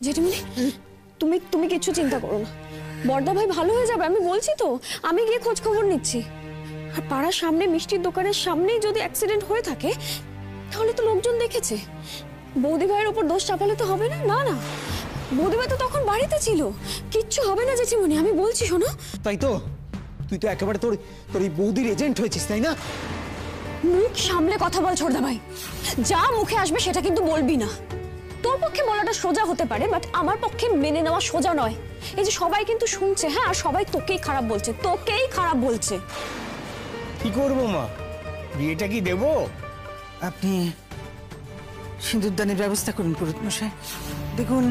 জেঠিমণি তুমি তুমি কিছু চিন্তা করো না, বড়দা ভাই ভালো হয়ে যাবে, আমি বলছি তো। আমি গিয়ে খোঁজ খবর নিচ্ছি। আর পাড়ার সামনে মিষ্টির দোকানের সামনেই যদি অ্যাক্সিডেন্ট হয়ে থাকে তাহলে তো লোকজন দেখেছে। বৌদি ভাইয়ের উপর দোষ চাপালে তো হবে না। না না, বৌদি ভাই তো তখন বাড়িতে ছিল, কিচ্ছু হবে না জেঠিমণি, আমি বলছি। শোনো, তাই তো, তুই তো একেবারে তোর তোর এই বৌদির এজেন্ট হয়েছিস, তাই না? মুখ সামলে কথা বল ছোটদা ভাই, যা মুখে আসবে সেটা কিন্তু বলবি না। তোর পক্ষে বলাটা সোজা হতে পারে, বাট আমার পক্ষে মেনে নেওয়া সোজা নয়। এই যে সবাই কিন্তু শুনছে, হ্যাঁ, আর সবাই তোকেই খারাপ বলছে, তোকেই খারাপ বলছে। কি করবো মা, বিয়েটা কি দেবো? আপনি সিঁদুরদানের ব্যবস্থা করুন পুরোহিত মশাই। দেখুন,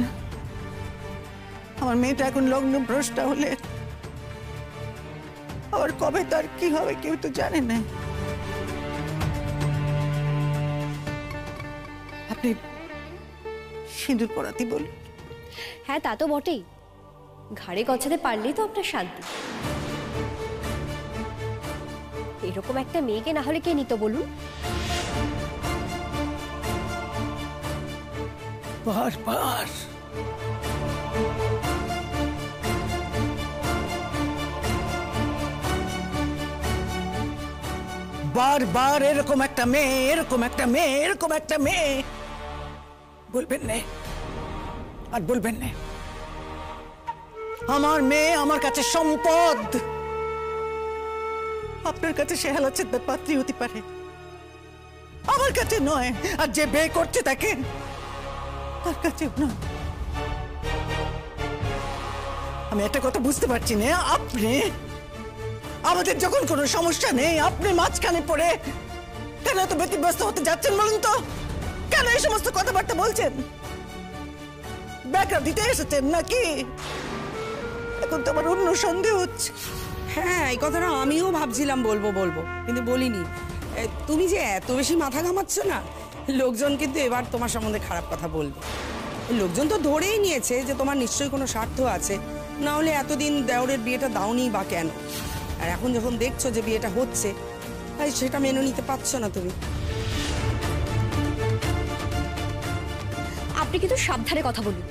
আমার মেয়েটা এখন লগ্ন ভ্রষ্টা হলে আবার কবে তার কি হবে কেউ তো জানে না। আপনি সিঁদুর পরাতে বলুন। হ্যাঁ, তা তো বটেই, ঘাড়ে গছাতে পারলেই তো আপনার শান্তি। এরকম একটা মেয়েকে না হলে কে নিত বলুন? বারবার বারবার এরকম একটা মেয়ে, এরকম একটা মেয়ে, এরকম একটা মেয়ে বলবেন না, আর বলবেন না। আমার মেয়ে আমার কাছে সম্পদ। আপনার কাছে সে হেলাচ্ছেদার পাত্রী হতে পারে, আমার কাছে নয়। আর যে বিয়ে করছে তাকে, তার কাছেও নয়। আমি একটা কথা বুঝতে পারছি না, আপনি আমাদের যখন কোনো সমস্যা নেই আপনি মাঝখানে পড়ে কেন এত ব্যতিব্যস্ত হতে যাচ্ছেন বলুন তো? কেন এই সমস্ত কথাবার্তা বলছেন? ব্যাকআপ দিতে এসেছেন নাকি? এখন তো আমার অন্য সন্দেহ হচ্ছে। হ্যাঁ, এই কথাটা আমিও ভাবছিলাম বলবো বলবো, কিন্তু বলিনি। তুমি যে এত বেশি মাথা ঘামাচ্ছ না, লোকজন কিন্তু এবার তোমার সম্বন্ধে খারাপ কথা বলবে। লোকজন তো ধরেই নিয়েছে যে তোমার নিশ্চয়ই কোনো স্বার্থ আছে, না হলে এতদিন দেওরের বিয়েটা দাওনি বা কেন? আর এখন যখন দেখছো যে বিয়েটা হচ্ছে, তাই সেটা মেনে নিতে পারছো না তুমি। আপনি কিন্তু সাবধানে কথা বলুন,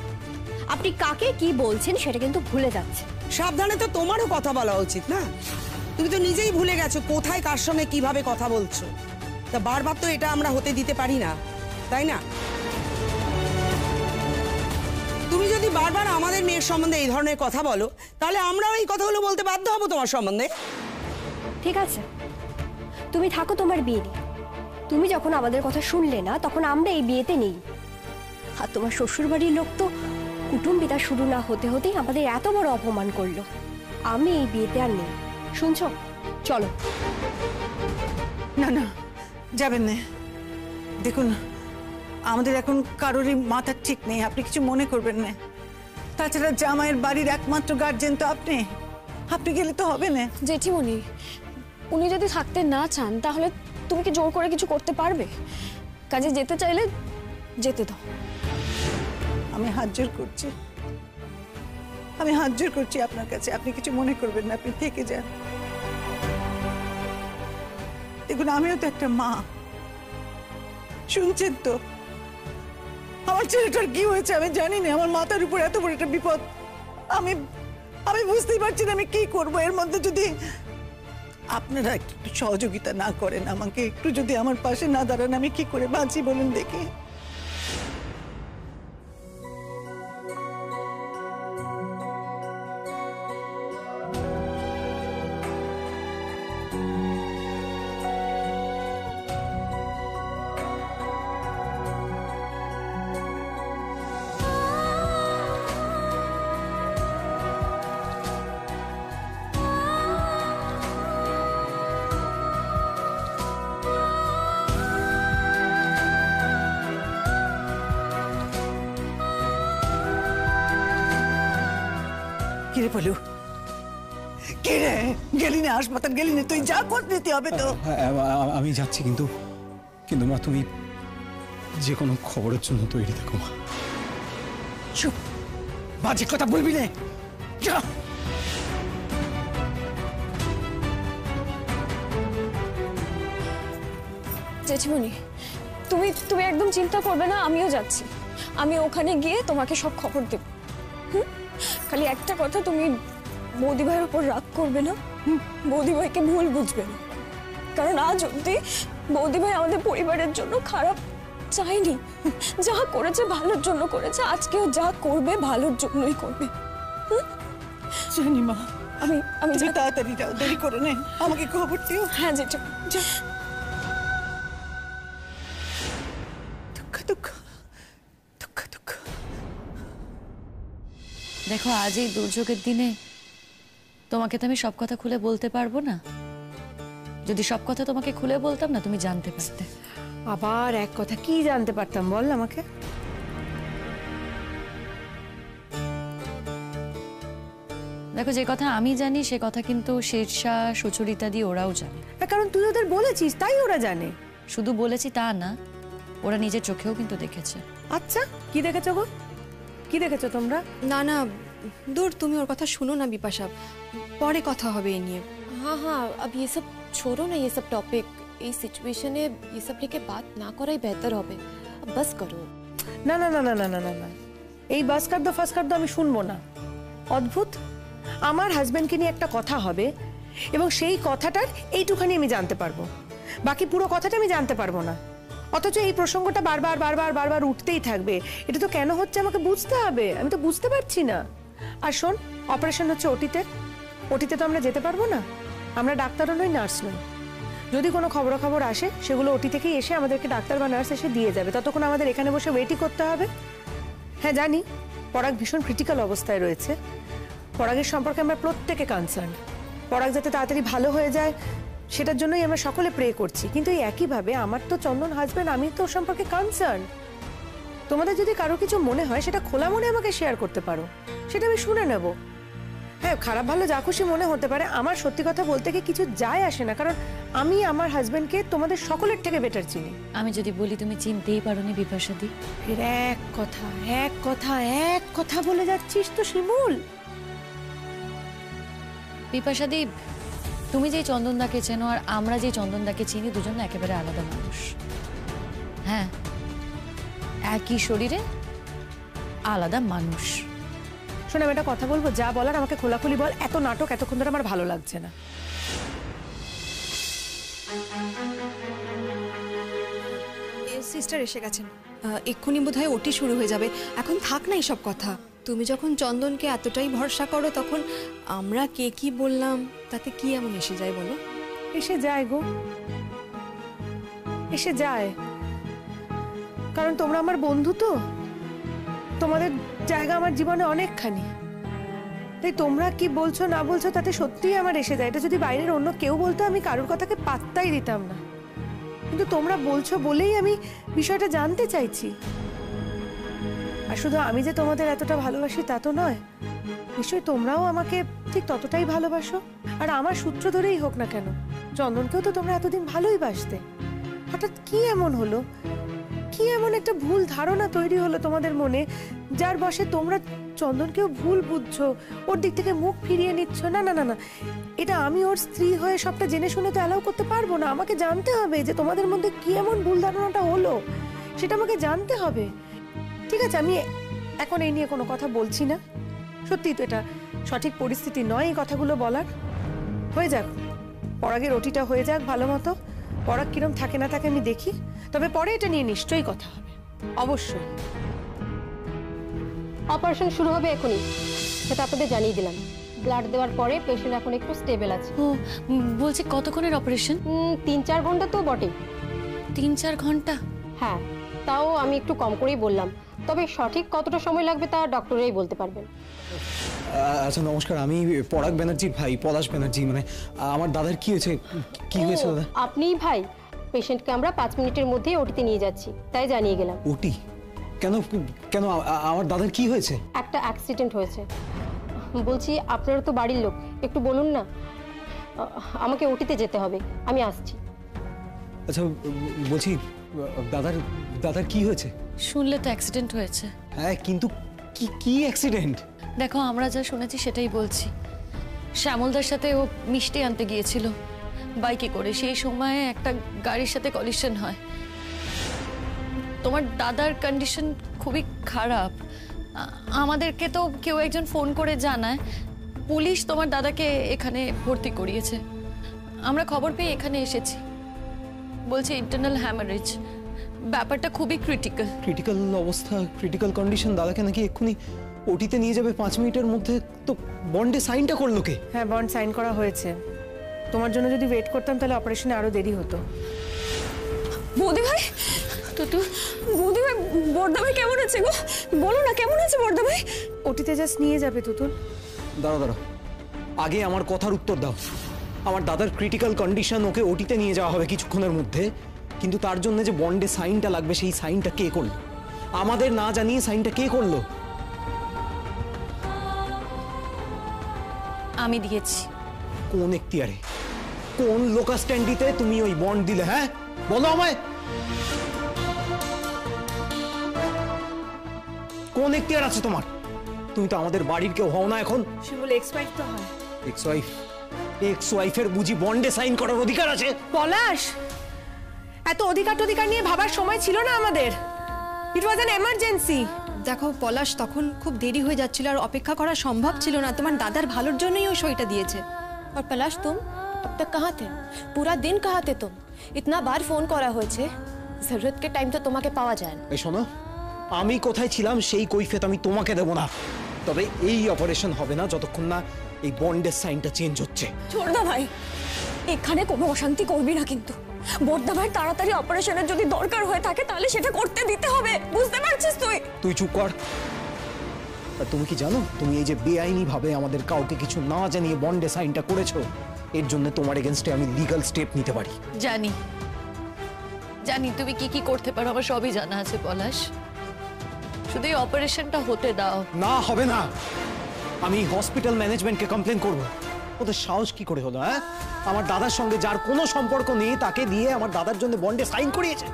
আপনি কাকে কি বলছেন সেটা কিন্তু ভুলে যাচ্ছে। সাবধানে তো তোমারও কথা বলা উচিত না? তুমি তো নিজেই ভুলে গেছো কোথায় কার সঙ্গে কিভাবে কথা বলছো। তা বারবার তো এটা আমরা হতে দিতে পারি না, তাই না? তুমি যদি বারবার আমাদের মেয়ের সম্বন্ধে এই ধরনের কথা বলো, তাহলে আমরাও এই কথাগুলো বলতে বাধ্য হব তোমার সম্বন্ধে। ঠিক আছে, তুমি থাকো তোমার বিয়ে নিয়ে। তুমি যখন আমাদের কথা শুনলে না, তখন আমরা এই বিয়েতে নেই। আর তোমার শ্বশুর বাড়ির লোক তো কুটুম্বিতা শুরু না হতে হতেই আমাদের এত বড় অপমান করলো। আমি এই বিয়েতে আর নেই, শুনছো? চলো। না না, যাবেন না। দেখুন, আমাদের এখন কারোরই মাথা ঠিক নেই, আপনি কিছু মনে করবেন না। তাছাড়া জামাইয়ের বাড়ির একমাত্র গার্জেন তো আপনি, আপনি গেলে তো হবে না। জেঠিমণি, উনি যদি থাকতে না চান তাহলে তুমি কি জোর করে কিছু করতে পারবে? কাজে যেতে চাইলে যেতে দাও। আমি হাত জোর করছি, আমি হাত জোর করছি আপনার কাছে, আপনি কিছু মনে করবেন না, আপনি থেকে যান। দেখুন, আমিও তো একটা মা, শুনছেন তো? আমার ছেলেটার কি হয়েছে আমি জানি না, আমার মাথার উপর এত বড় একটা বিপদ। আমি আমি বুঝতেই পারছি না আমি কি করব। এর মধ্যে যদি আপনারা একটু সহযোগিতা না করেন, আমাকে একটু যদি আমার পাশে না দাঁড়ান, আমি কি করে বাঁচি বলুন দেখি? কিরে বলু, কিরে গেলি না হাসপাতাল, গেলি না? তুই যা খোঁজ নিতে হবে তো। আমি যাচ্ছি, কিন্তু কিন্তু মা তুমি যে কোনো খবরের জন্য তৈরি থাকো মা। চুপ, বাজে কথা বলবি না, যা। জেঠিমণি, তুমি তুমি একদম চিন্তা করবে না, আমিও যাচ্ছি। আমি ওখানে গিয়ে তোমাকে সব খবর দেব। খালি একটা কথা, তুমি বৌদি ভাইয়ের উপর রাগ করবে না, বৌদি ভাইকে ভুল বুঝবে না, কারণ আজ অব্দি বৌদি ভাই আমাদের পরিবারের জন্য খারাপ চাইনি। যা করেছে ভালোর জন্য করেছে, আজকেও যা করবে ভালোর জন্যই করবে। জানি মা, আমি আমি তুমি তাড়াতাড়ি যাও, দেরি করে নে, আমাকে খবর দিও। হ্যাঁ যেটা দুঃখ দুঃখ দুঃখ দুঃখ। দেখো, আজ এই দুর্যোগের দিনে তোমাকে তো আমি সব কথা খুলে বলতে পারবো না। যদি সব কথা তোমাকে খুলে বলতাম না, তুমি জানতে পারতে। আবার এক কথা, কি জানতে পারতাম বল আমাকে? দেখো, যে কথা আমি জানি সে কথা কিন্তু শীর্ষা, সুচরিতা দি ওরাও জানে। কারণ তুই ওদের বলেছিস, তাই ওরা জানে। শুধু বলেছি তা না, ওরা নিজের চোখেও কিন্তু দেখেছে। আচ্ছা, কি দেখেছো গো? কি দেখেছো তোমরা? না না, दूर तुम और कथा सुनो ना बिपाशा, परे कथा होबे ये। हाँ हाँ, अब ये सब छोड़ो ना, ये सब टॉपिक, इस सिचुएशन में ये सब लेके बात ना कराई बेहतर होबे। अब बस करो। না না না না না না না না, এই বাস কার দো ফাস কার দো আমি শুনবো না। অদ্ভুত, আমার হাজবেন্ডকে নিয়ে একটা কথা হবে এবং সেই কথাটার এইটুখানি আমি জানতে পারবো, বাকি পুরো কথাটা আমি জানতে পারবো না। অথচ এই প্রসঙ্গটা বারবার বারবার বারবার উঠতেই থাকবে। এটা তো কেন হচ্ছে আমাকে বুঝতে হবে, আমি তো বুঝতে পারছি না। আর শোন, অপারেশন হচ্ছে ওটিতে, ওটিতে তো আমরা যেতে পারবো না, আমরা ডাক্তারও নই, নার্স নই। যদি কোনো খবরাখবর আসে সেগুলো ওটি থেকেই এসে আমাদেরকে ডাক্তার বা নার্স এসে দিয়ে যাবে, ততক্ষণ আমাদের এখানে বসে ওয়েটই করতে হবে। হ্যাঁ জানি, পরাগ ভীষণ ক্রিটিক্যাল অবস্থায় রয়েছে, পরাগের সম্পর্কে আমরা প্রত্যেকে কনসার্ন। পরাগ যাতে তাড়াতাড়ি ভালো হয়ে যায় সেটার জন্যই আমরা সকলে প্রে করছি, কিন্তু এই একইভাবে আমার তো চন্দন হাজবেন্ড, আমি তো ওর সম্পর্কে কনসার্ন। তোমাদের যদি কারো কিছু মনে হয় সেটা খোলা মনে আমাকে শেয়ার করতে পারো, সেটা আমি শুনে নেব। হ্যাঁ, খারাপ ভালো যা খুশি মনে হতে পারে, আমার সত্যি কথা বলতে গিয়ে কিছু যায় আসে না, কারণ আমি আমার হাজবেন্ডকে তোমাদের সকলের থেকে বেটার চিনি। আমি যদি বলি তুমি চিনতেই পারোনি বিপাশা দি। ফের এক কথা এক কথা এক কথা বলে যাচ্ছিস তো শিমুল। বিপাশা দি, তুমি যেই চন্দনদাকে চেনো আর আমরা যেই চন্দনদাকে চিনি, দুজন একেবারে আলাদা মানুষ। হ্যাঁ, একই শরীরে আলাদা মানুষ। শোনো, আমি একটা কথা বলবো, যা বলার আমাকে খোলাখুলি বল, এত নাটক এতক্ষণ ধরে আমার ভালো লাগছে না। সিস্টার এসে গেছেন, এক্ষুনি বোধহয় ওটি শুরু হয়ে যাবে। এখন থাক না এইসব কথা, তুমি যখন চন্দনকে এতটাই ভরসা করো, তখন আমরা কে কি বললাম তাতে কি এমন এসে যায় বলো? এসে যায় গো, এসে যায়, কারণ তোমরা আমার বন্ধু, তো তোমাদের জায়গা আমার জীবনে অনেকখানি। তাই তোমরা কি বলছো না বলছো তাতে সত্যিই আমার এসে যায়। এটা যদি বাইরের অন্য কেউ বলতো আমি কারোর কথাকে পাত্তাই দিতাম না, কিন্তু তোমরা বলছো বলেই আমি বিষয়টা জানতে চাইছি। আর শুধু আমি যে তোমাদের এতটা ভালোবাসি তা তো নয়, নিশ্চয়ই তোমরাও আমাকে ঠিক ততটাই ভালোবাসো। আর আমার সূত্র ধরেই হোক না কেন, চন্দনকেও তো তোমরা এতদিন ভালোই বাসতে। হঠাৎ কি এমন হলো, কি এমন একটা ভুল ধারণা তৈরি হলো তোমাদের মনে, যার বশে তোমরা চন্দনকেও ভুল বুঝছো, ওর দিক থেকে মুখ ফিরিয়ে নিচ্ছ? না না না না, এটা আমি ওর স্ত্রী হয়ে সবটা জেনে শুনে তো অ্যালাউ করতে পারবো না। আমাকে জানতে হবে যে তোমাদের মধ্যে কি এমন ভুল ধারণাটা হলো, সেটা আমাকে জানতে হবে। ঠিক আছে, আমি এখন এই নিয়ে কোনো কথা বলছি না। সত্যিই তো এটা সঠিক পরিস্থিতি নয় এই কথাগুলো বলার। হয়ে যাক, পরাগের ওটিটা হয়ে যাক ভালো মতো, পরাগ কিরম থাকে না থাকে আমি দেখি, তবে পরে এটা নিয়ে নিশ্চয়ই কথা হবে, অবশ্যই। অপারেশন শুরু হবে এখনই, সেটা আপনাদের জানিয়ে দিলাম। ব্লাড দেওয়ার পরে পেশেন্ট এখন একটু স্টেবল আছে। ও, বলছি কতক্ষণের অপারেশন? 3-4 ঘন্টা তো বটেই। 3-4 ঘন্টা? হ্যাঁ, তাও আমি একটু কম করেই বললাম, তবে সঠিক কতটা সময় লাগবে তা ডক্টরেই বলতে পারবেন। আচ্ছা নমস্কার, আমি পরাগ ব্যানার্জির ভাই, পলাশ ব্যানার্জি। মানে আমার দাদার কি হয়েছে? কি হয়েছে দাদা? আপনিই ভাই, পেশেন্টকে আমরা 5 মিনিটের মধ্যেই ওটিতে নিয়ে যাচ্ছি, তাই জানিয়ে গেলাম। ওটি? কেন কেন আমার দাদার কি হয়েছে? একটা অ্যাক্সিডেন্ট হয়েছে। বলছি আপনারা তো বাড়ির লোক, একটু বলুন না। আমাকে ওটিতে যেতে হবে, আমি আসছি। আচ্ছা বলছি, দাদার কি হয়েছে? শুনলে তো অ্যাক্সিডেন্ট হয়েছে। হ্যাঁ, কিন্তু কি কি অ্যাক্সিডেন্ট? দেখো, আমরা যা শুনেছি সেটাই বলছি। শ্যামলদার সাথে ও মিষ্টি আনতে গিয়েছিল বাইকে করে, সেই সময় একটা গাড়ির সাথে কলিশন হয়। তোমার দাদার কন্ডিশন খুবই খারাপ। আমাদেরকে তো কেউ একজন ফোন করে জানায় পুলিশ তোমার দাদাকে এখানে ভর্তি করিয়েছে। আমরা খবর পেয়ে এখানে এসেছি, বলছে ইন্টারনাল হ্যামারেজ, ব্যাপারটা খুবই ক্রিটিক্যাল। ক্রিটিক্যাল অবস্থা, ক্রিটিক্যাল কন্ডিশন, দাদাকে নাকি এক্ষুনি ওটিতে নিয়ে যাবে 5 মিনিটের মধ্যে। তো বন্ডে সাইনটা করলো কে? হ্যাঁ, বন্ড সাইন করা হয়েছে। তোমার জন্য যদি ওয়েট করতাম তাহলে অপারেশনে আরো দেরি হতো। বৌদি ভাই, বৌদি ভাই, বর্দা ভাই কেমন আছে গো? বলো না কেমন আছে বর্দা ভাই? ওটিতে জাস্ট নিয়ে যাবে তুতুল। দাঁড়াও, আগে আমার কথার উত্তর দাও। আমার দাদার ক্রিটিক্যাল কন্ডিশন, ওকে ওটিতে নিয়ে যাওয়া হবে কিছুক্ষণের মধ্যে, কিন্তু তার জন্য যে বন্ডে সাইনটা লাগবে সেই সাইনটা কে করলো? আমাদের না জানিয়ে সাইনটা কে করলো? আমি দিয়েছি। কোন এখতিয়ারে, কোন লোকাল স্ট্যান্ডিতে তুমি ওই বন্ড দিলে? হ্যাঁ বলো আমায়, কোন এখতিয়ার আছে তোমার? তুমি তো আমাদের বাড়ির কেউ হও না এখন। শিমুল এক্স ওয়াইফ তো হয়। এক্স ওয়াইফের বুঝি বন্ডে সাইন করার অধিকার আছে? পলাশ, এত অধিকার নিয়ে ভাবার সময় ছিল না আমাদের। ইট ওয়াজ অ্যান এমার্জেন্সি। দেখো পলাশ, তখন খুব দেরি হয়ে যাচ্ছিল আর অপেক্ষা করা সম্ভব ছিল না। তোমার দাদার ভালোর জন্যই ও সইটা দিয়েছে। और पलाश तुम अब तक कहाँ थे? पूरा दिन कहाँ थे तुम? इतना बार फोन करा হয়েছে, जरूरत के टाइम तो তোমাকে পাওয়া যায় না। এই শোনো, আমি কোথায় ছিলাম সেই কৈফিয়ত আমি তোমাকে দেব না। তবে এই অপারেশন হবে না যতক্ষণ না এই বন্ডের সাইনটা চেঞ্জ হচ্ছে। ছোড়দা ভাই, এখানে কোনো অশান্তি করবি না কিন্তু। বর্দা ভাই তাড়াতাড়ি অপারেশনের যদি দরকার হয়ে থাকে তাহলে সেটা করতে দিতে হবে, বুঝতে পারছিস তুই? তুই চুপ কর। আর তুমি কি জানো, তুমি এই যে বেআইনি ভাবে আমাদের কাউকে কিছু না জানিয়ে বন্ডে সাইনটা করেছো, এর জন্য তোমার এগেইনস্টে আমি লিগ্যাল স্টেপ নিতে পারি। জানি জানি তুমি কি কি করতে পারো, আমার সবই জানা আছে পলাশ। শুধু এই অপারেশনটা হতে দাও। না, হবে না। আমি হসপিটাল ম্যানেজমেন্টকে কমপ্লেন করব। ওদের সাহস কি করে হলো? হ্যাঁ, আমার দাদার সঙ্গে যার কোনো সম্পর্ক নেই তাকে দিয়ে আমার দাদার জন্য বন্ডে সাইন করিয়েছে।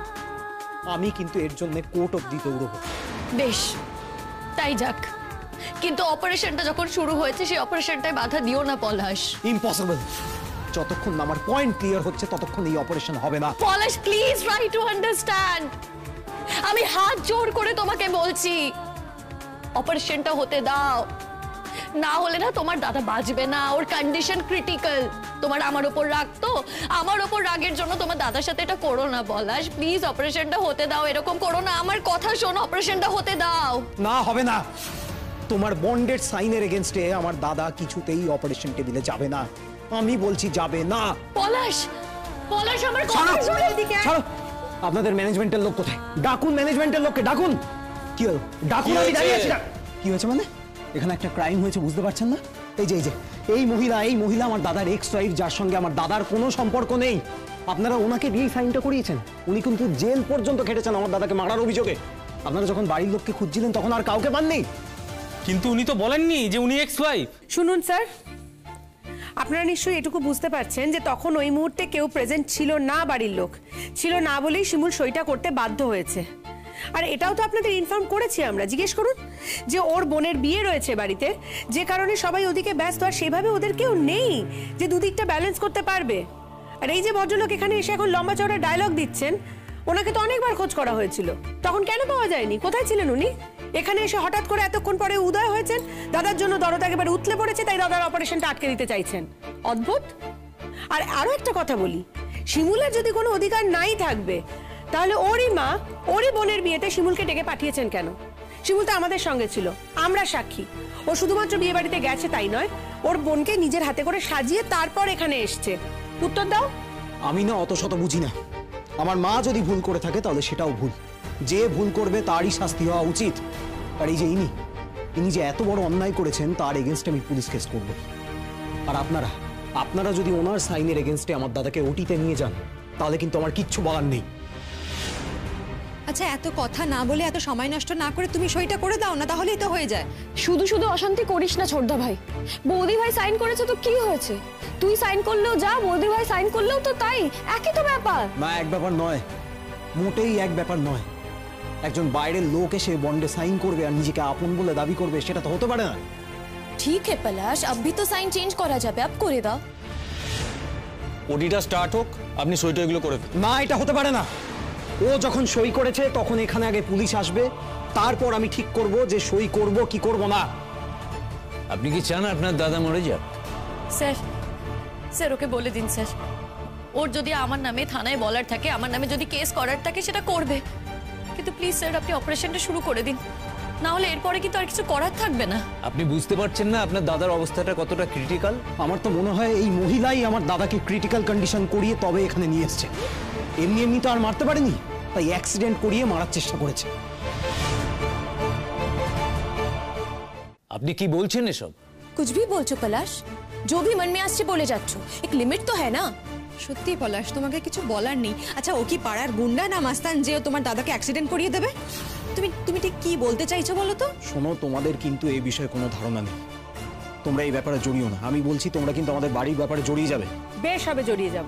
আমি কিন্তু এর জন্য কোর্ট অবধি দৌড়বো। বেশ, তাই যাক, কিন্তু অপারেশনটা যখন শুরু হয়েছে সেই অপারেশনটায় বাধা দিও না পলাশ। ইম্পসিবল। যতক্ষণ না আমার পয়েন্ট ক্লিয়ার হচ্ছে ততক্ষণ এই অপারেশন হবে না। পলাশ প্লিজ ট্রাই টু আন্ডারস্ট্যান্ড। আমি হাত জোড় করে তোমাকে বলছি, অপারেশনটা হতে দাও। না হলে না তোমার দাদা বাঁচবে না, ওর কন্ডিশন ক্রিটিক্যাল। তোমার আমার উপর রাগ তো, আমার উপর রাগের জন্য তোমার দাদার সাথে এটা করো না পলাশ। প্লিজ অপারেশনটা হতে দাও, এরকম করো না। আমার কথা শোনো, অপারেশনটা হতে দাও। না, হবে না। তোমার বন্ডের সাইনের এগেইনস্টে আমার দাদা কিছুতেই অপারেশন টেবিলে যাবে না। আমি বলছি যাবে না। পলাশ, পলাশ আমার কথা শোনো। এদিকে ছাড়ো। আপনাদের ম্যানেজমেন্টের লোক কোথায়? ডাকুন ম্যানেজমেন্টের লোককে, ডাকুন। কি হলো? ডাকুন, আমি দাঁড়িয়ে আছি না। কি হয়েছে মানে? এখানে একটা ক্রাইম হয়েছে, বুঝতে পারছেন না? এই মহিলা আমার দাদার এক্স ওয়াইফ, যার সঙ্গে আমার দাদার কোনো সম্পর্ক নেই। আপনারা ওনাকে দিয়েই সাইনটা করিয়েছেন। উনি কিন্তু জেল পর্যন্ত খেটেছেন আমার দাদাকে মারার অভিযোগে। আপনারা যখন বাড়ির লোককে খুঁজছিলেন তখন আর কাউকে পাননি। কিন্তু উনি তো বলেননি যে উনি এক্স ওয়াইফ। শুনুন স্যার, আপনারা নিশ্চয়ই এটুকু বুঝতে পারছেন যে তখন ওই মুহূর্তে কেউ প্রেজেন্ট ছিল না, বাড়ির লোক ছিল না বলেই শিমুল সইটা করতে বাধ্য হয়েছে। আর এটাও তো আপনাদের ইনফর্ম করেছি আমরা। জিজ্ঞেস করুন যে ওর বোনের বিয়ে রয়েছে বাড়িতে, যে কারণে সবাই ওদিকে ব্যস্ত, আর সেভাবে ওদের কেউ নেই যে দুদিকটা ব্যালেন্স করতে পারবে। আর এই যে ভদ্রলোক এখানে এসে এখন লম্বা চওড়া ডায়লগ দিচ্ছেন, ওনাকে তো অনেকবার খোঁজ করা হয়েছিল, তখন কেন পাওয়া যায়নি? কোথায় ছিলেন উনি? এখানে এসে হঠাৎ করে এতক্ষণ পরে উদয় হয়েছেন, দাদার জন্য দরদ একেবারে উতলে পড়েছে, তাই দাদার অপারেশনটা আটকে দিতে চাইছেন। অদ্ভুত। আর আরো একটা কথা বলি, শিমুলের যদি কোনো অধিকার নাই থাকবে তাহলে ওরই মা ওরই বোনের বিয়েতে শিমুলকে ডেকে পাঠিয়েছেন কেন? শিমুল তো আমাদের সঙ্গে ছিল, আমরা সাক্ষী। ও শুধুমাত্র বিয়ে বাড়িতে গেছে তাই নয়, ওর বোনকে নিজের হাতে করে সাজিয়ে তারপর এখানে এসছে। উত্তর দাও। আমি না অত শত বুঝি না। আমার মা যদি ভুল করে থাকে তাহলে সেটাও ভুল। যে ভুল করবে তারই শাস্তি হওয়া উচিত। আর এই যে ইনি যে এত বড় অন্যায় করেছেন তার এগেইনস্টে আমি পুলিশ কেস করব। আর আপনারা যদি ওনার সাইনের এগেইনস্টে আমার দাদাকে ওটিতে নিয়ে যান তাহলে কিন্তু আমার কিচ্ছু বলার নেই। আচ্ছা, এত কথা না বলে, এত সময় নষ্ট না করে তুমি সইটা করে দাও না, তাহলেই তো হয়ে যায়। শুধু শুধু অশান্তি করিস না ছোড়দা ভাই। বৌদি ভাই সাইন করেছে তো কি হয়েছে? তুই সাইন করলেও যা, বৌদি ভাই সাইন করলেও তো তাই, একই তো ব্যাপার। না, এক ব্যাপার নয়, মোটেই এক ব্যাপার নয়। একজন বাইরের লোক এসে বন্ডে সাইন করবে আর নিজেকে আপন বলে দাবি করবে, সেটা তো হতে পারে না। ঠিক है पलाश, अब भी तो साइन चेंज করা যাবে, अब করে দাও। ওটিটা স্টার্ট হোক, আপনি সইটা এগুলো করে। না, এটা হতে পারে না। ও যখন সই করেছে তখন এখানে আগে পুলিশ আসবে, তারপর আমি ঠিক করব যে সই করব কি করব না। আপনি কি চান আপনার দাদা মরে যাক? স্যার স্যার ওকে বলে দিন স্যার, ওর যদি আমার নামে থানায় বলার থাকে, আমার নামে যদি কেস করার থাকে সেটা করবে, কিন্তু প্লিজ স্যার আপনি অপারেশনটা শুরু করে দিন, না হলে এরপরে কিন্তু আর কিছু করার থাকবে না। আপনি বুঝতে পারছেন না আপনার দাদার অবস্থাটা কতটা ক্রিটিক্যাল? আমার তো মনে হয় এই মহিলাই আমার দাদাকে ক্রিটিক্যাল কন্ডিশন করিয়ে তবে এখানে নিয়ে এসছে। এমনি এমনি তো আর মারতে পারেনি, তাই অ্যাক্সিডেন্ট করিয়ে মারার চেষ্টা করেছে। আপনি কি বলছেন এসব? कुछ भी बोलছো पलाश, जो भी मन में আসছে বলে যাচ্ছ, एक लिमिट तो है ना। সত্যি পলাশ, তোমাকে কিছু বলার নেই। আচ্ছা, ও কি পাড়ার গুন্ডা না মাস্তান যে ও তোমার দাদাকে অ্যাক্সিডেন্ট করিয়ে দেবে? তুমি তুমি ঠিক কি বলতে চাইছো বলো তো? শোনো, তোমাদের কিন্তু এই বিষয়ে কোনো ধারণা নেই, তোমরা এই ব্যাপারে জড়িও না। আমি বলছি তোমরা কিন্তু আমাদের বাড়ির ব্যাপারে জড়িয়ে যাবে। বেশ হবে জড়িয়ে যাব,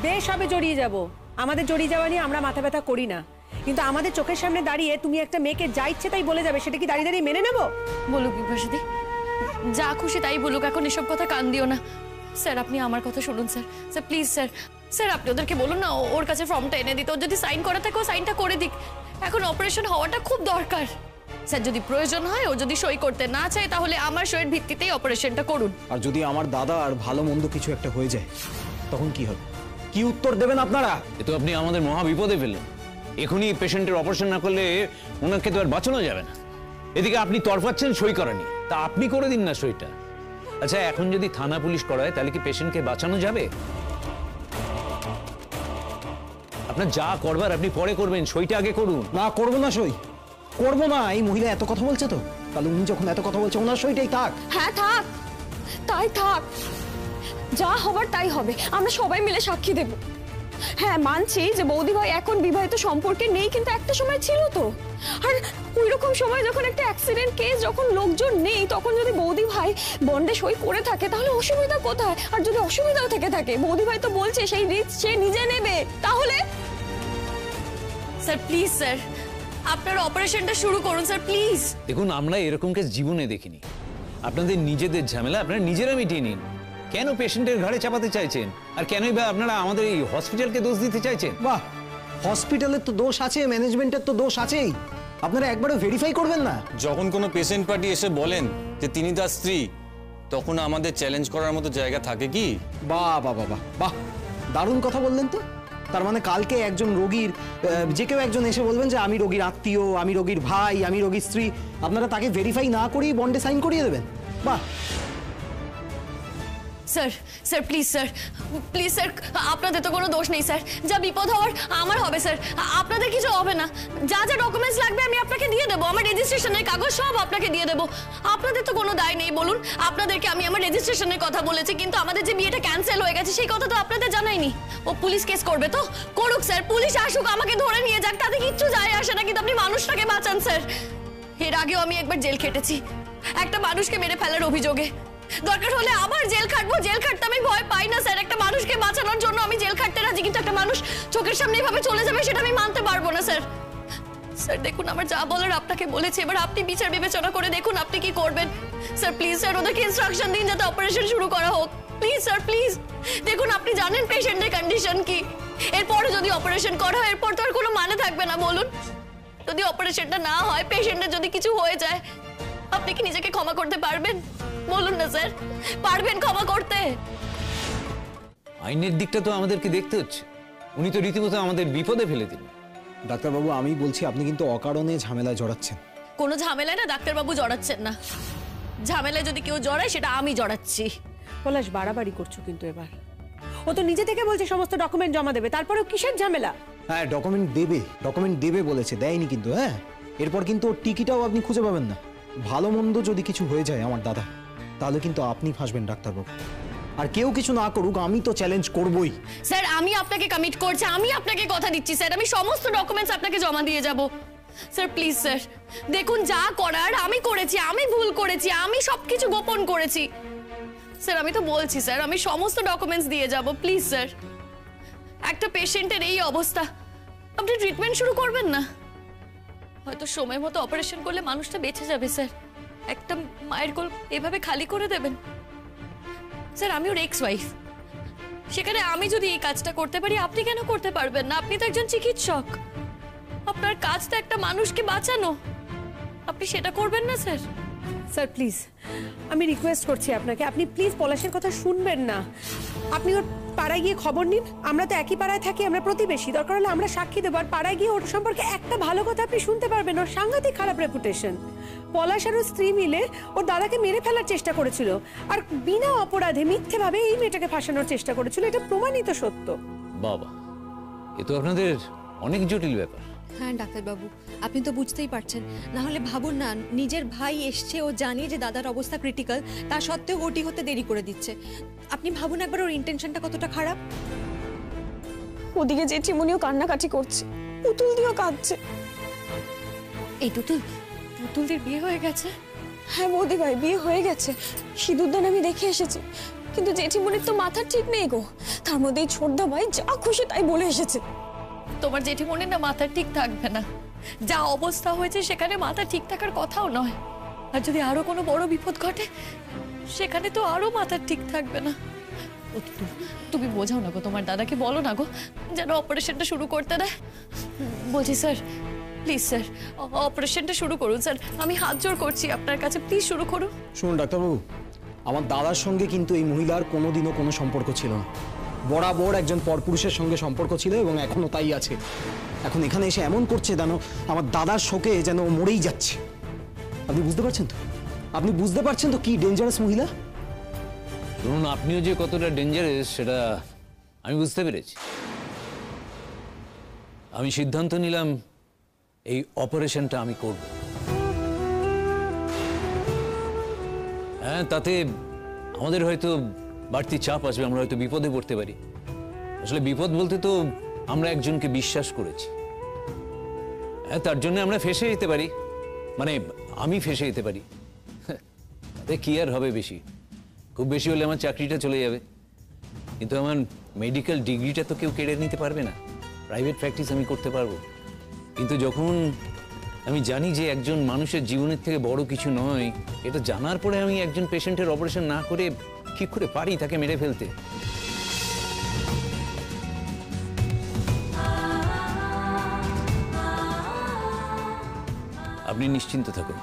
বেশ হবে জড়িয়ে যাব। আমাদের জড়িয়ে যাওয়া নিয়ে আমরা মাথা ব্যথা করি না, কিন্তু আমাদের চোখের সামনে দাঁড়িয়ে তুমি একটা মেয়েকে যা ইচ্ছে তাই বলে যাবে, সেটা কি দাঁড়িয়ে দাঁড়িয়ে মেনে নেবো? বলুক বিভাসিদি, যা খুশি তাই বলুক, এখন এসব কথা কান দিও না। স্যার আপনি আমার কথা শুনুন sir, sir please sir, sir আপনি ওদেরকে বলুন না ওর কাছে ফর্মটা এনে দিতে, ওর যদি সাইন করা থাকে ও সাইনটা করে দিক। এখন অপারেশন হওয়াটা খুব দরকার স্যার, যদি প্রয়োজন হয় ও যদি সই করতে না চায় তাহলে আমার সইয়ের ভিত্তিতেই অপারেশনটা করুন। আর যদি আমার দাদা আর ভালো মন্দ কিছু একটা হয়ে যায় তখন কি হবে? কি উত্তর দেবেন আপনারা? এ তো আপনি আমাদের মহা বিপদে ফেললেন। এখনই পেশেন্টের অপারেশন না করলে ওনাকে তো আর বাঁচানো যাবে না। এদিকে আপনি তরফাচ্ছেন সই করানি, তা আপনি করে দিন না সইটা। আচ্ছা, এখন যদি থানা পুলিশ করায় তাহলে কি পেশেন্টকে বাঁচানো যাবে? আপনার যা করবার আপনি পরে করবেন, সইটা আগে করুন। না, করবো না সই, করবো না। এই মহিলা এত কথা বলছে তো, তাহলে উনি যখন এত কথা বলছে ওনার সইটাই থাক। হ্যাঁ থাক, তাই থাক, যা হবার তাই হবে, আমরা সবাই মিলে সাক্ষী দেব। হ্যাঁ মানছি যে বৌদি ভাই এখন বিবাহিত সম্পর্কে নেই, কিন্তু একটা সময় ছিল তো। আর ওই রকম সময় যখন একটা অ্যাক্সিডেন্ট কেস, যখন লোকজন নেই, তখন যদি বৌদি ভাই বন্ডে সই করে থাকে তাহলে অসুবিধা কোথায়? আর যদি অসুবিধাও থেকে থাকে, বৌদি ভাই তো বলছে সেই রিস্ক সে নিজে নেবে, তাহলে স্যার প্লিজ স্যার আপনার অপারেশনটা শুরু করুন স্যার প্লিজ। দেখুন, আমরা এরকম কেস জীবনে দেখিনি। আপনাদের নিজেদের ঝামেলা আপনারা নিজেরা মিটিয়ে নিন। কেন পেশেন্টের ঘাড়ে চাপাতে চাইছেন? আর কেনই বা আপনারা আমাদের এই হসপিটালকে দোষ দিতে চাইছেন? বাহ, হসপিটালের তো দোষ আছে, ম্যানেজমেন্টের তো দোষ আছেই, আপনারা একবারও ভেরিফাই করবেন না? যখন কোনো পেশেন্ট পার্টি এসে বলেন যে তিনি তার স্ত্রী, তখন আমাদের চ্যালেঞ্জ করার মতো জায়গা থাকে কি? বাহ বাহ বাহ বাহ, দারুণ কথা বললেন তো। তার মানে কালকে একজন রোগীর যে কেউ একজন এসে বলবেন যে আমি রোগীর আত্মীয়, আমি রোগীর ভাই, আমি রোগীর স্ত্রী, আপনারা তাকে ভেরিফাই না করেই বন্ডে সাইন করিয়ে দেবেন? বাহ। Sir sir please sir, please sir, আপনাদের তো কোনো দোষ নেই স্যার, যা বিপদ হওয়ার আমার হবে স্যার, আপনাদের কিছু হবে না। যা যা ডকুমেন্টস লাগবে আমি আপনাকে দিয়ে দেবো, আমার রেজিস্ট্রেশনের কাগজ সব আপনাকে দিয়ে দেবো, আপনাদের তো কোনো দায় নেই। বলুন, আপনাদেরকে আমি আমার রেজিস্ট্রেশনের কথা বলেছি, কিন্তু আমাদের যে বিয়েটা ক্যান্সেল হয়ে গেছে সেই কথা তো আপনাদের জানাইনি। ও পুলিশ কেস করবে তো করুক স্যার, পুলিশ আসুক, আমাকে ধরে নিয়ে যাক, তাতে কিচ্ছু যায় আসে না, কিন্তু আপনি মানুষটাকে বাঁচান স্যার। এর আগেও আমি একবার জেল খেটেছি একটা মানুষকে মেরে ফেলার অভিযোগে, দরকার হলে আবার জেল খাটবো, জেল খাটতে আমি ভয় পাই না স্যার। একটা মানুষকে বাঁচানোর জন্য আমি জেল খাটতে রাজি, কিন্তু একটা মানুষ চোখের সামনে এভাবে চলে যাবে সেটা আমি মানতে পারবো না স্যার। স্যার দেখুন, আমার যা বলার আপনাকে বলেছি, এবার আপনি বিচার বিবেচনা করে দেখুন আপনি কি করবেন। স্যার প্লিজ স্যার, ওদেরকে ইনস্ট্রাকশন দিন যাতে অপারেশন শুরু করা হোক, প্লিজ স্যার প্লিজ। দেখুন আপনি জানেন পেশেন্টের কন্ডিশন কি, এরপরে যদি অপারেশন করা হয় এরপর তো আর কোনো মানে থাকবে না। বলুন, যদি অপারেশনটা না হয়, পেশেন্টের যদি কিছু হয়ে যায়, আপনি কি নিজেকে ক্ষমা করতে পারবেন? বলুন না স্যার, পারবেন ক্ষমা করতে? আইনের দিকটা তো আমাদেরকে দেখতে হচ্ছে। উনি তো রীতিমতো আমাদের বিপদে ফেলে দিলেন। ডাক্তারবাবু, আমি বলছি আপনি কিন্তু অকারণে ঝামেলায় জড়াচ্ছেন। কোনো ঝামেলায় না ডাক্তারবাবু জড়াচ্ছেন না, ঝামেলায় যদি কেউ জড়ায় সেটা আমি জড়াচ্ছি। পলাশ, বাড়াবাড়ি করছো কিন্তু এবার। ও তো নিজে থেকে বলছে সমস্ত ডকুমেন্ট জমা দেবে, তারপরেও কিসের ঝামেলা? হ্যাঁ, ডকুমেন্ট দেবে বলেছে, দেয়নি কিন্তু। হ্যাঁ, এরপর কিন্তু ওর টিকিটাও আপনি খুঁজে পাবেন না। ভালো মন্দ যদি কিছু হয়ে যায় আমার দাদা, তাহলে কিন্তু আপনি ফাঁসবেন ডাক্তারবাবু। আর কেউ কিছু না করুক, আমি তো চ্যালেঞ্জ করবই। স্যার আমি আপনাকে কমিট করছি, আমি আপনাকে কথা দিচ্ছি স্যার, আমি সমস্ত ডকুমেন্টস আপনাকে জমা দিয়ে যাব। স্যার প্লিজ স্যার, দেখুন যা করার আমি করেছি, আমি ভুল করেছি, আমি সবকিছু গোপন করেছি স্যার। আমি তো বলছি স্যার, আমি সমস্ত ডকুমেন্টস দিয়ে যাব, প্লিজ স্যার। একটা পেশেন্টের এই অবস্থা, আপনি ট্রিটমেন্ট শুরু করবেন না? হয়তো সময় মতো অপারেশন করলে মানুষটা বেঁচে যাবে স্যার, একটা মায়ের কোল এভাবে খালি করে দেবেন? স্যার আমি ওর এক্স ওয়াইফ, সেখানে আমি যদি এই কাজটা করতে পারি, আপনি কেন করতে পারবেন না? আপনি তো একজন চিকিৎসক, আপনার কাজ তো একটা মানুষকে বাঁচানো। আপনি সেটা করবেন না স্যার? স্যার প্লিজ, আমি রিকোয়েস্ট করছি আপনাকে, আপনি প্লিজ পলাশের কথা শুনবেন না। আপনি ওর পাড়ায় গিয়ে খবর নিন, আমরা তো একই পাড়ায় থাকি, আমরা প্রতিবেশী, দরকার হলে আমরা সাক্ষী দেবো। আর পাড়ায় গিয়ে ওর সম্পর্কে একটা ভালো কথা আপনি শুনতে পারবেন। ওর সাংঘাতিক খারাপ রেপুটেশন। পলাশ আর ওর স্ত্রী মিলে ওর দাদাকে মেরে ফেলার চেষ্টা করেছিল, আর বিনা অপরাধে মিথ্যেভাবে এই মেয়েটাকে ফাঁসানোর চেষ্টা করেছিল, এটা প্রমাণিত সত্য। বাবা, এ তো আপনাদের অনেক জটিল ব্যাপার। হ্যাঁ ডাক্তারবাবু, আপনি তো বুঝতেই পারছেন। না হলে ভাবুন না, নিজের ভাই এসছে, ও জানে যে দাদার অবস্থা ক্রিটিক্যাল, তা সত্ত্বেও ওটি হতে দেরি করে দিচ্ছে। আপনি ভাবুন একবার ওর ইন্টেনশনটা কতটা খারাপ। ওদিকে জেঠিমনিও কান্নাকাটি করছে, পুতুল দিয়েও কাঁদছে। এই পুতুলদের বিয়ে হয়ে গেছে? হ্যাঁ বৌদি ভাই, বিয়ে হয়ে গেছে। সিঁদুরদান আমি দেখে এসেছি, কিন্তু জেঠিমনির তো মাথার ঠিক নেই গো। তার মধ্যে এই ছোটদা ভাই যা খুশি তাই বলে এসেছে। তোমার জেঠিমনির না মাথা ঠিক থাকবে না, যা অবস্থা হয়েছে সেখানে মাথা ঠিক থাকার কথাও নয়। আর যদি আরো কোনো বড় বিপদ ঘটে সেখানে তো আরো মাথা ঠিক থাকবে না। তুমি বোঝাও না গো তোমার দাদাকে, বলো না গো যেন অপারেশনটা শুরু করতে দেয়। বলছি স্যার, প্লিজ স্যার অপারেশনটা শুরু করুন স্যার, আমি হাত জোড় করছি আপনার কাছে, প্লিজ শুরু করুন। শুনুন ডাক্তারবাবু, আমার দাদার সঙ্গে কিন্তু এই মহিলার কোনোদিনও কোনো সম্পর্ক ছিল না। বরাবর একজন পরপুরুষের সঙ্গে সম্পর্ক ছিল এবং এখনো তাই আছে। এখন এখানে এসে এমন করছে যেন আমার দাদার শোকে যেন মরেই যাচ্ছে। আপনি বুঝতে পারছেন তো? আপনি বুঝতে পারছেন তো কি ডেঞ্জারাস মহিলা? শুনুন, আপনিও যে কতটা ডেঞ্জারাস সেটা আমি বুঝতে পেরেছি। আমি সিদ্ধান্ত নিলাম এই অপারেশনটা আমি করব। হ্যাঁ, তাতে আমাদের হয়তো বাড়তি চাপ আসবে, আমরা হয়তো বিপদে পড়তে পারি। আসলে বিপদ বলতে তো আমরা একজনকে বিশ্বাস করেছি, হ্যাঁ, তার জন্য আমরা ফেঁসে যেতে পারি, মানে আমি ফেঁসে যেতে পারি। তাতে কি আর হবে, বেশি খুব বেশি হলে আমার চাকরিটা চলে যাবে, কিন্তু আমার মেডিকেল ডিগ্রিটা তো কেউ কেড়ে নিতে পারবে না। প্রাইভেট প্র্যাকটিস আমি করতে পারবো, কিন্তু যখন আমি জানি যে একজন মানুষের জীবনের থেকে বড় কিছু নয়, এটা জানার পরে আমি একজন পেশেন্টের অপারেশন না করে কি করে পারি তাকে মেরে ফেলতে? আপনি নিশ্চিন্ত থাকুন,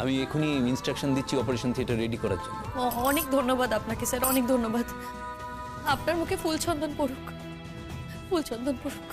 আমি এখনই ইনস্ট্রাকশন দিচ্ছি অপারেশন থিয়েটার রেডি করার জন্য। অনেক ধন্যবাদ আপনাকে স্যার, অনেক ধন্যবাদ। আপনার মুখে ফুল চন্দন পড়ুক, ফুল চন্দন পড়ুক।